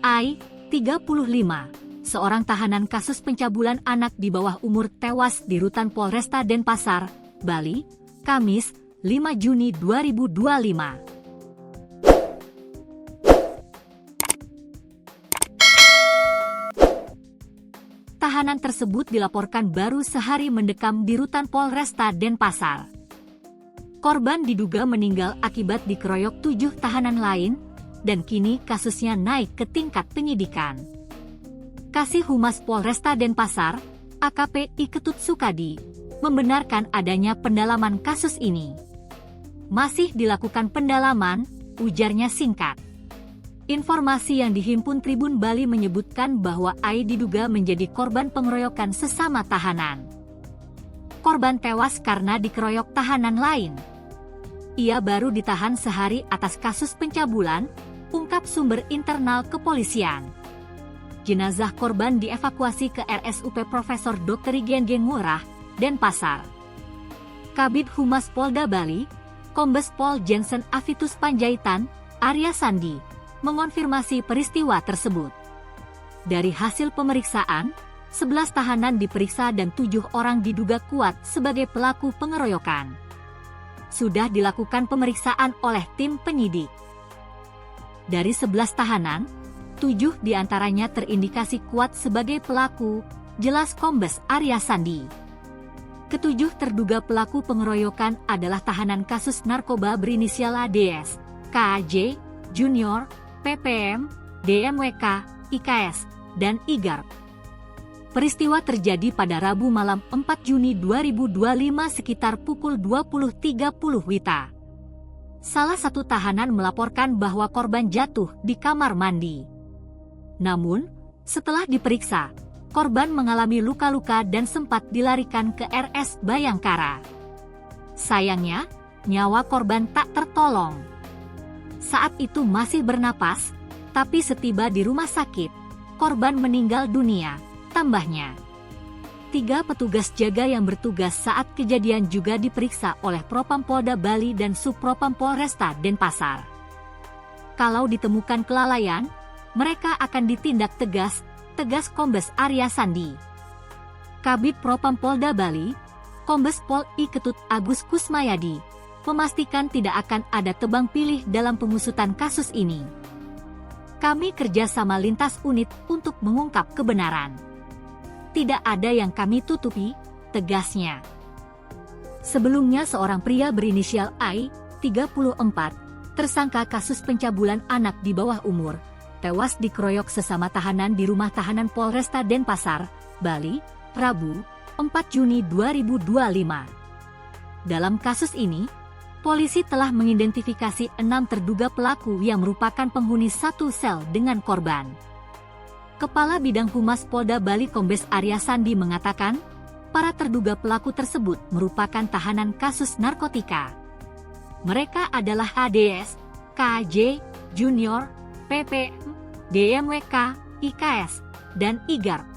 AI, 35, seorang tahanan kasus pencabulan anak di bawah umur tewas di rutan Polresta Denpasar, Bali, Kamis, 5 Juni 2025. Tahanan tersebut dilaporkan baru sehari mendekam di rutan Polresta Denpasar. Korban diduga meninggal akibat dikeroyok 7 tahanan lain, dan kini kasusnya naik ke tingkat penyidikan. Kasih Humas Polresta Denpasar, AKP I Ketut Sukadi, membenarkan adanya pendalaman kasus ini. Masih dilakukan pendalaman, ujarnya singkat. Informasi yang dihimpun Tribun Bali menyebutkan bahwa AI diduga menjadi korban pengeroyokan sesama tahanan. Korban tewas karena dikeroyok tahanan lain. Ia baru ditahan sehari atas kasus pencabulan, ungkap sumber internal kepolisian. Jenazah korban dievakuasi ke RSUP Profesor Dr. Gen Ngurah, Denpasar. Kabid Humas Polda Bali, Kombes Pol Jensen Avitus Panjaitan, Arya Sandi, mengonfirmasi peristiwa tersebut. Dari hasil pemeriksaan, 11 tahanan diperiksa dan 7 orang diduga kuat sebagai pelaku pengeroyokan. Sudah dilakukan pemeriksaan oleh tim penyidik. Dari 11 tahanan, 7 diantaranya terindikasi kuat sebagai pelaku, jelas Kombes Arya Sandi. Ketujuh terduga pelaku pengeroyokan adalah tahanan kasus narkoba berinisial ADS, KAJ, Junior, PPM, DMWK, IKS, dan IGARP. Peristiwa terjadi pada Rabu malam 4 Juni 2025 sekitar pukul 20.30 WITA. Salah satu tahanan melaporkan bahwa korban jatuh di kamar mandi. Namun, setelah diperiksa, korban mengalami luka-luka dan sempat dilarikan ke RS Bayangkara. Sayangnya, nyawa korban tak tertolong. Saat itu masih bernapas, tapi setiba di rumah sakit, korban meninggal dunia, tambahnya. 3 petugas jaga yang bertugas saat kejadian juga diperiksa oleh Propam Polda Bali dan Subpropam Polresta Denpasar. Kalau ditemukan kelalaian, mereka akan ditindak tegas, tegas Kombes Arya Sandi. Kabid Propam Polda Bali, Kombes Pol I Ketut Agus Kusmayadi, memastikan tidak akan ada tebang pilih dalam pengusutan kasus ini. Kami kerjasama lintas unit untuk mengungkap kebenaran. Tidak ada yang kami tutupi, tegasnya. Sebelumnya seorang pria berinisial I, 34, tersangka kasus pencabulan anak di bawah umur, tewas dikeroyok sesama tahanan di rumah tahanan Polresta Denpasar, Bali, Rabu, 4 Juni 2025. Dalam kasus ini, polisi telah mengidentifikasi 6 terduga pelaku yang merupakan penghuni satu sel dengan korban. Kepala Bidang Humas Polda Bali Kombes Arya Sandi mengatakan, para terduga pelaku tersebut merupakan tahanan kasus narkotika. Mereka adalah ADS, KAJ, Junior, PPM, DMWK, IKS, dan IGARP.